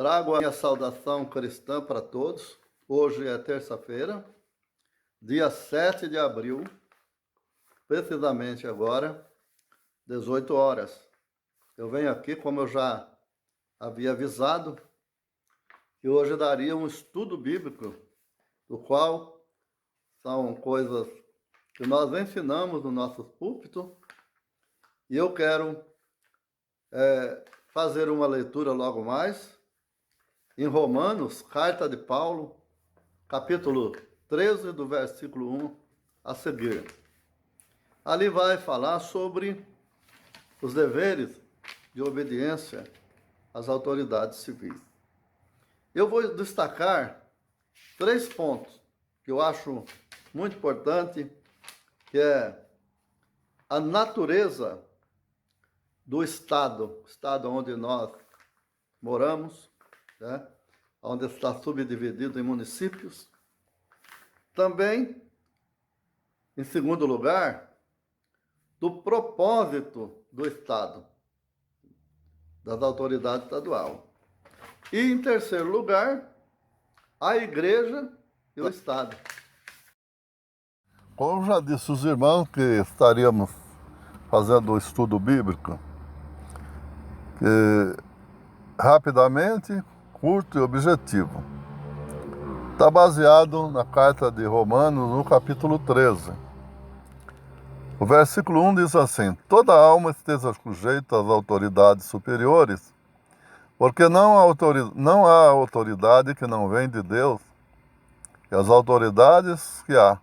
Trago a minha saudação cristã para todos. Hoje é terça-feira, dia 7 de abril, precisamente agora, 18 horas. Eu venho aqui, como eu já havia avisado, que hoje daria um estudo bíblico, do qual são coisas que nós ensinamos no nosso púlpito, e eu quero fazer uma leitura logo mais, em Romanos, carta de Paulo, capítulo 13, do versículo 1 a seguir. Ali vai falar sobre os deveres de obediência às autoridades civis. Eu vou destacar 3 pontos que eu acho muito importante, que é a natureza do estado onde nós moramos, né? Onde está subdividido em municípios. Também, em segundo lugar, do propósito do Estado, das autoridades estaduais. E, em terceiro lugar, a Igreja e o Estado. Como já disse os irmãos que estaríamos fazendo o estudo bíblico, que, rapidamente, curto e objetivo. Está baseado na carta de Romanos, no capítulo 13. O versículo 1 diz assim: toda alma esteja sujeita às autoridades superiores, porque não há autoridade que não vem de Deus, e as autoridades que há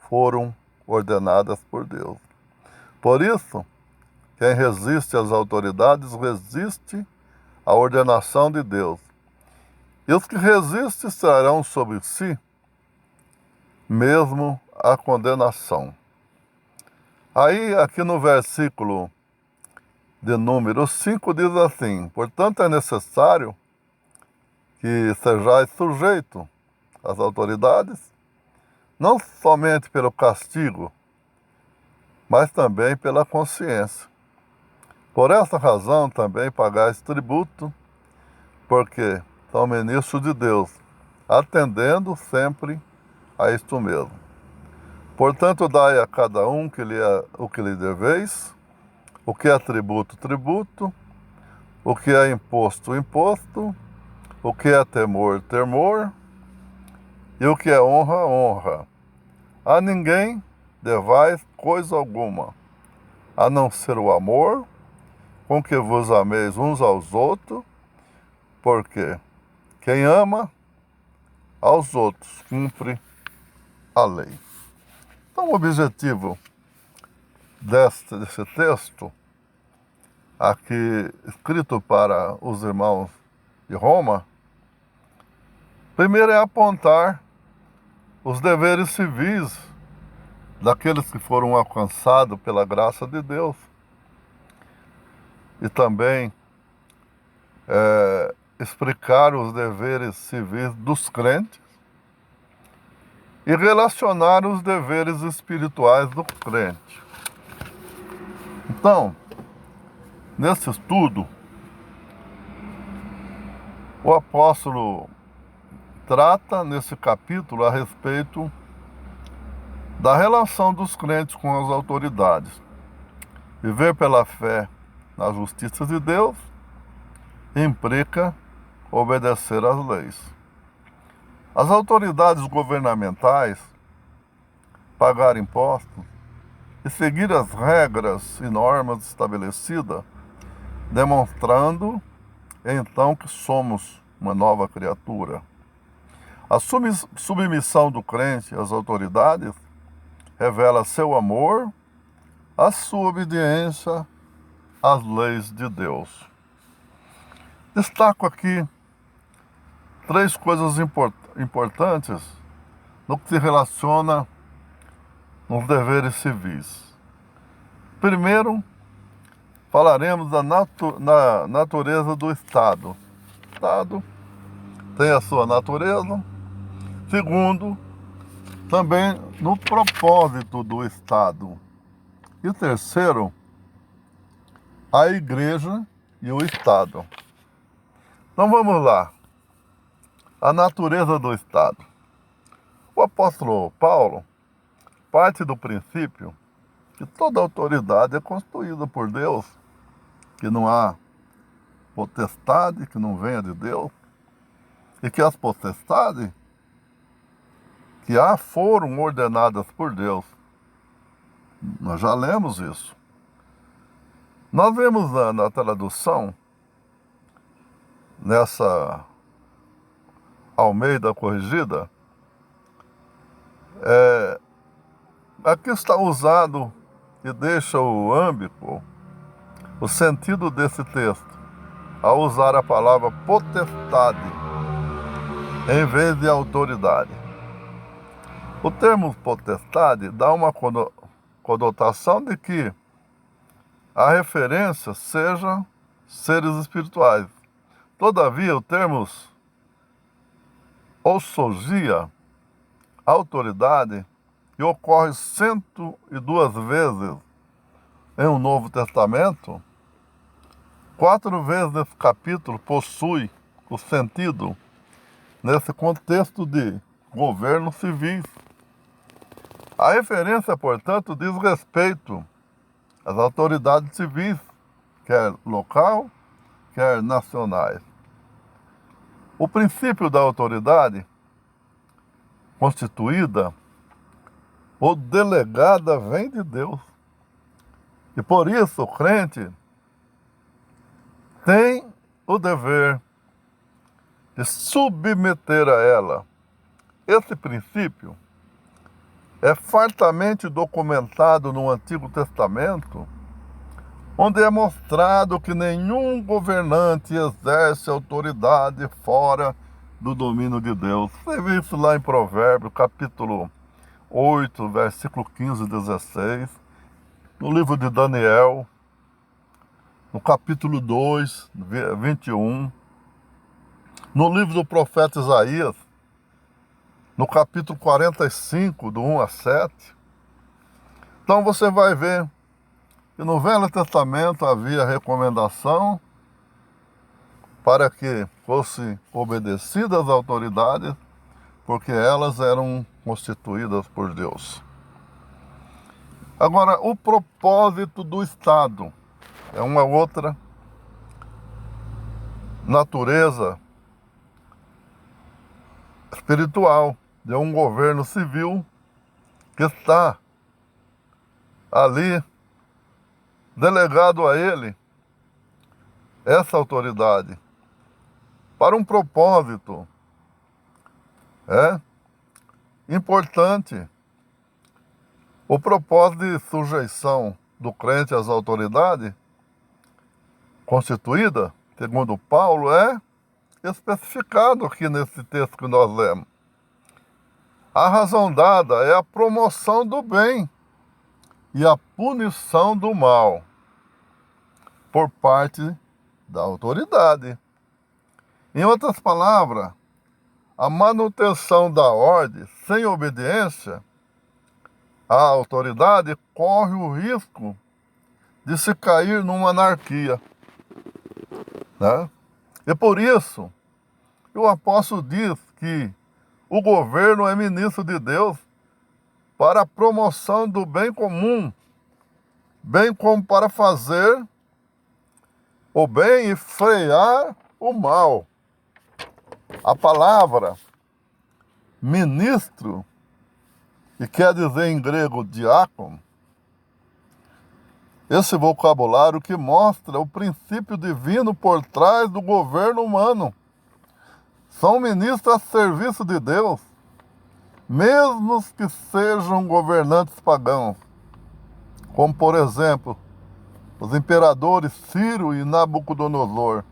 foram ordenadas por Deus. Por isso, quem resiste às autoridades resiste à ordenação de Deus. E os que resistem trarão sobre si mesmo a condenação. Aí, aqui no versículo de número 5, diz assim: portanto, é necessário que sejais sujeito às autoridades, não somente pelo castigo, mas também pela consciência. Por essa razão também pagais tributo, porque são ministros de Deus, atendendo sempre a isto mesmo. Portanto, dai a cada um o que lhe deveis, o que é tributo, tributo, o que é imposto, imposto, o que é temor, temor, e o que é honra, honra. A ninguém devais coisa alguma, a não ser o amor, com que vos ameis uns aos outros, porque quem ama aos outros cumpre a lei. Então, o objetivo desse texto, aqui escrito para os irmãos de Roma, primeiro é apontar os deveres civis daqueles que foram alcançados pela graça de Deus, e também explicar os deveres civis dos crentes e relacionar os deveres espirituais do crente. Então, nesse estudo, o apóstolo trata nesse capítulo a respeito da relação dos crentes com as autoridades. Viver pela fé na justiça de Deus implica obedecer às leis. As autoridades governamentais pagar impostos e seguir as regras e normas estabelecidas, demonstrando então que somos uma nova criatura. A submissão do crente às autoridades revela seu amor, a sua obediência às leis de Deus. Destaco aqui 3 coisas importantes no que se relaciona nos deveres civis. Primeiro, falaremos da natureza do Estado. O Estado tem a sua natureza. Segundo, também no propósito do Estado. E terceiro, a Igreja e o Estado. Então vamos lá. A natureza do Estado. O apóstolo Paulo parte do princípio que toda autoridade é constituída por Deus, que não há potestade que não venha de Deus, e que as potestades que há foram ordenadas por Deus. Nós já lemos isso. Nós vemos na tradução, nessa Almeida corrigida, aqui está usado e deixa o âmbito, o sentido desse texto, ao usar a palavra potestade em vez de autoridade. O termo potestade dá uma conotação de que a referência seja seres espirituais. Todavia, o termo ousogia, autoridade, que ocorre 102 vezes em um Novo Testamento, 4 vezes nesse capítulo possui o sentido nesse contexto de governo civis. A referência, portanto, diz respeito às autoridades civis, quer local, quer nacionais. O princípio da autoridade constituída ou delegada vem de Deus. E por isso o crente tem o dever de submeter a ela. Esse princípio é fartamente documentado no Antigo Testamento, onde é mostrado que nenhum governante exerce autoridade fora do domínio de Deus. Você vê isso lá em Provérbios, capítulo 8, versículo 15 e 16, no livro de Daniel, no capítulo 2, 21, no livro do profeta Isaías, no capítulo 45, do 1 a 7. Então você vai ver que no Velho Testamento havia recomendação para que fossem obedecidas as autoridades, porque elas eram constituídas por Deus. Agora, o propósito do Estado é uma outra natureza espiritual de um governo civil que está ali delegado a ele essa autoridade para um propósito importante. O propósito de sujeição do crente às autoridades constituída, segundo Paulo, é especificado aqui nesse texto que nós lemos. A razão dada é a promoção do bem e a punição do mal por parte da autoridade. Em outras palavras, a manutenção da ordem sem obediência à autoridade corre o risco de se cair numa anarquia, né? E por isso, o apóstolo diz que o governo é ministro de Deus para a promoção do bem comum, bem como para fazer o bem e frear o mal. A palavra ministro, que quer dizer em grego diácono, esse vocabulário que mostra o princípio divino por trás do governo humano. São ministros a serviço de Deus, mesmo que sejam governantes pagãos, como por exemplo, os imperadores Ciro e Nabucodonosor.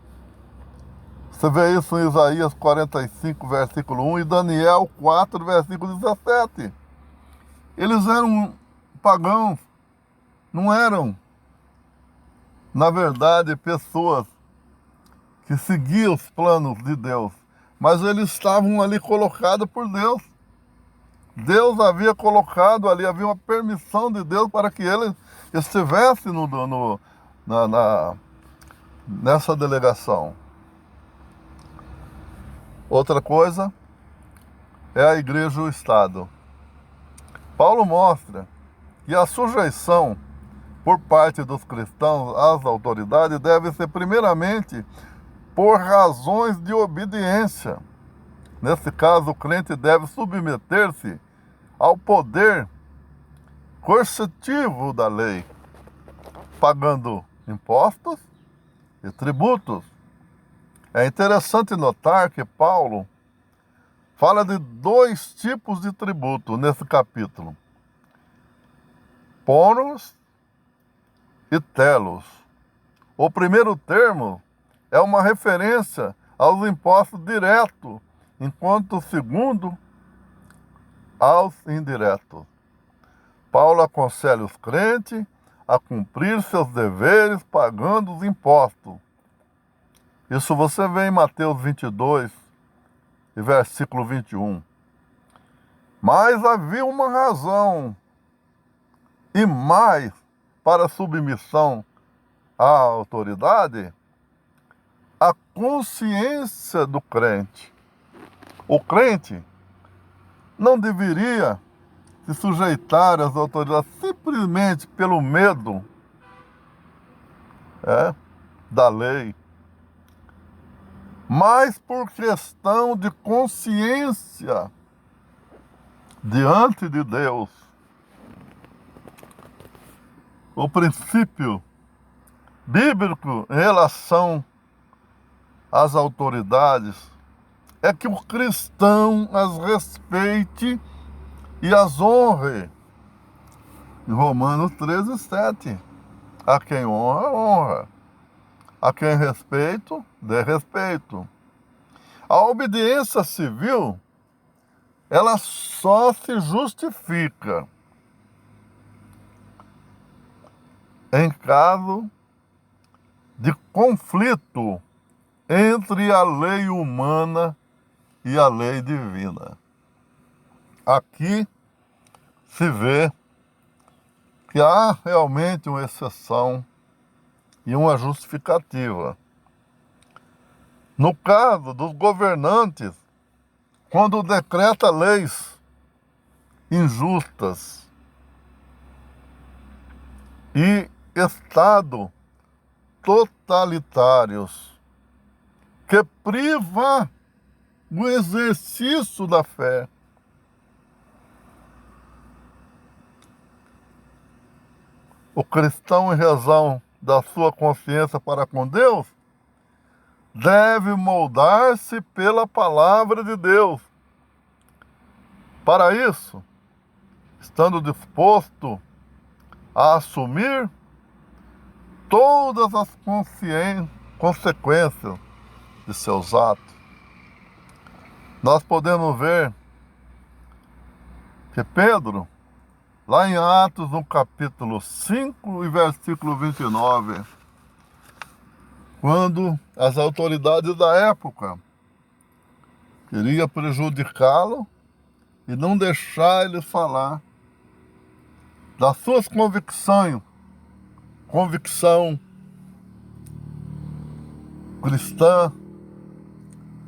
Você vê isso em Isaías 45, versículo 1 e Daniel 4, versículo 17. Eles eram pagãos, não eram, na verdade, pessoas que seguiam os planos de Deus, mas eles estavam ali colocados por Deus. Deus havia colocado ali, havia uma permissão de Deus para que eles estivessem nessa delegação. Outra coisa é a igreja e o Estado. Paulo mostra que a sujeição por parte dos cristãos às autoridades deve ser primeiramente por razões de obediência. Nesse caso, o crente deve submeter-se ao poder coercitivo da lei, pagando impostos e tributos. É interessante notar que Paulo fala de dois tipos de tributo nesse capítulo: pônus e telos. O primeiro termo é uma referência aos impostos diretos, enquanto o segundo aos indiretos. Paulo aconselha os crentes a cumprir seus deveres pagando os impostos. Isso você vê em Mateus 22, e versículo 21. Mas havia uma razão e mais para a submissão à autoridade: a consciência do crente. O crente não deveria se sujeitar às autoridades simplesmente pelo medo da lei, mas por questão de consciência diante de Deus. O princípio bíblico em relação às autoridades é que o cristão as respeite e as honre. Em Romanos 13:7. A quem honra, honra. A quem respeito, dê respeito. A obediência civil, ela só se justifica em caso de conflito entre a lei humana e a lei divina. Aqui se vê que há realmente uma exceção e uma justificativa. No caso dos governantes, quando decreta leis injustas e Estado totalitários que priva o exercício da fé, o cristão, em razão da sua consciência para com Deus, deve moldar-se pela palavra de Deus. Para isso, estando disposto a assumir todas as consequências de seus atos. Nós podemos ver que Pedro, lá em Atos, no capítulo 5 e versículo 29, quando as autoridades da época queriam prejudicá-lo e não deixar ele falar das suas convicção cristã,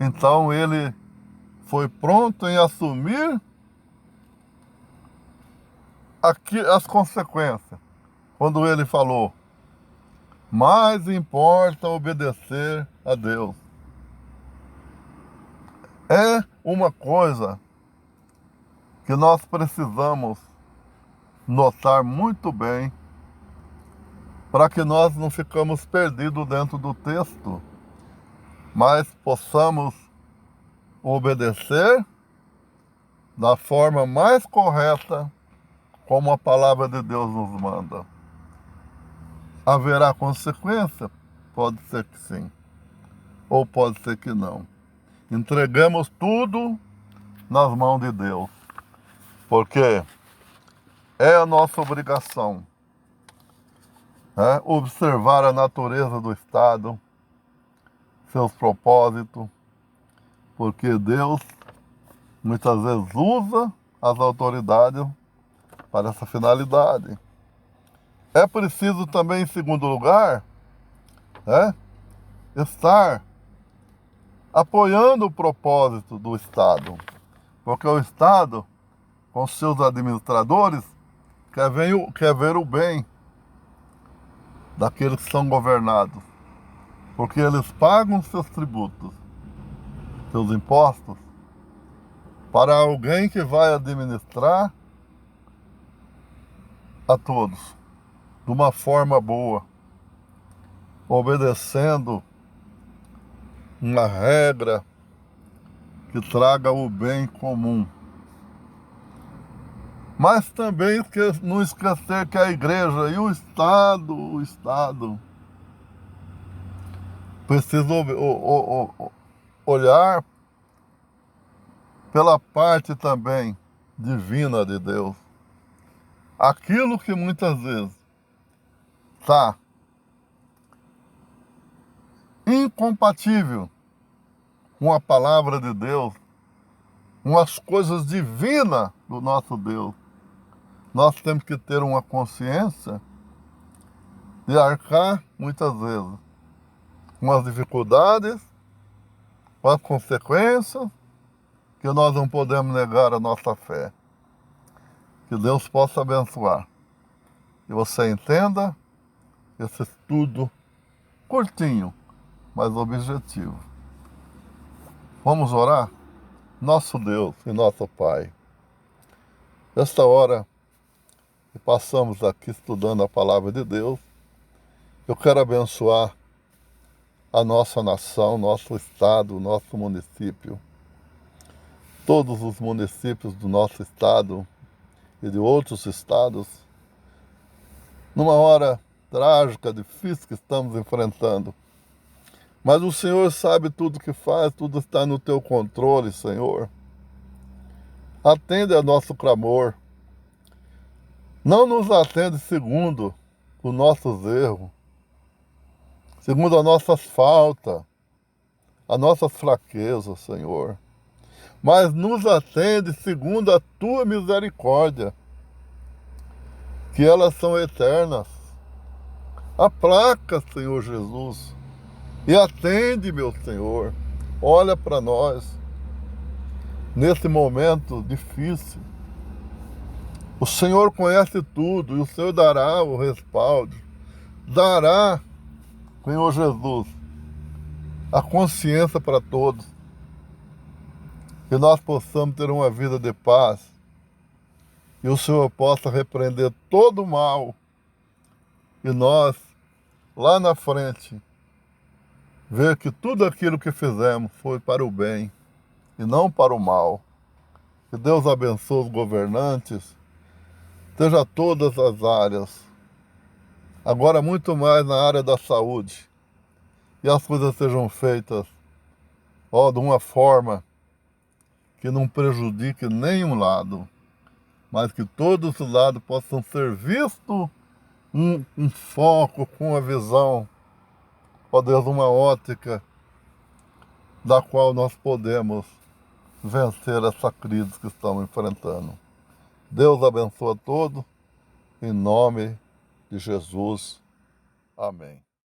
então ele foi pronto em assumir aqui as consequências, quando ele falou: mais importa obedecer a Deus. É uma coisa que nós precisamos notar muito bem, para que nós não ficamos perdidos dentro do texto, mas possamos obedecer da forma mais correta, como a palavra de Deus nos manda. Haverá consequência? Pode ser que sim, ou pode ser que não. Entregamos tudo nas mãos de Deus, porque é a nossa obrigação observar a natureza do Estado, seus propósitos, porque Deus muitas vezes usa as autoridades para essa finalidade. É preciso também, em segundo lugar, estar apoiando o propósito do Estado. Porque o Estado, com seus administradores, quer ver o bem daqueles que são governados. Porque eles pagam seus tributos, seus impostos, para alguém que vai administrar a todos de uma forma boa, obedecendo uma regra que traga o bem comum. Mas também não esquecer que a igreja e o Estado precisam olhar pela parte também divina de Deus. Aquilo que muitas vezes está incompatível com a palavra de Deus, com as coisas divinas do nosso Deus, nós temos que ter uma consciência de arcar, muitas vezes, com as dificuldades, com as consequências, que nós não podemos negar a nossa fé. Que Deus possa abençoar. Que você entenda esse estudo curtinho, mas objetivo. Vamos orar? Nosso Deus e nosso Pai, esta hora que passamos aqui estudando a palavra de Deus, eu quero abençoar a nossa nação, nosso estado, nosso município, todos os municípios do nosso estado e de outros estados, numa hora trágica, difícil que estamos enfrentando. Mas o Senhor sabe tudo que faz, tudo está no teu controle, Senhor. Atende a nosso clamor. Não nos atende segundo os nossos erros, segundo as nossas faltas, as nossas fraquezas, Senhor. Mas nos atende segundo a tua misericórdia, que elas são eternas. Aplaca, Senhor Jesus, e atende, meu Senhor. Olha para nós, nesse momento difícil. O Senhor conhece tudo e o Senhor dará o respaldo. Dará, Senhor Jesus, a consciência para todos. Que nós possamos ter uma vida de paz. E o Senhor possa repreender todo o mal. E nós, lá na frente, ver que tudo aquilo que fizemos foi para o bem e não para o mal. Que Deus abençoe os governantes, seja todas as áreas. Agora muito mais na área da saúde. E as coisas sejam feitas de uma forma que não prejudique nenhum lado, mas que todos os lados possam ser vistos um foco, com a visão, Deus, uma ótica da qual nós podemos vencer essa crise que estamos enfrentando. Deus abençoe a todos, em nome de Jesus. Amém.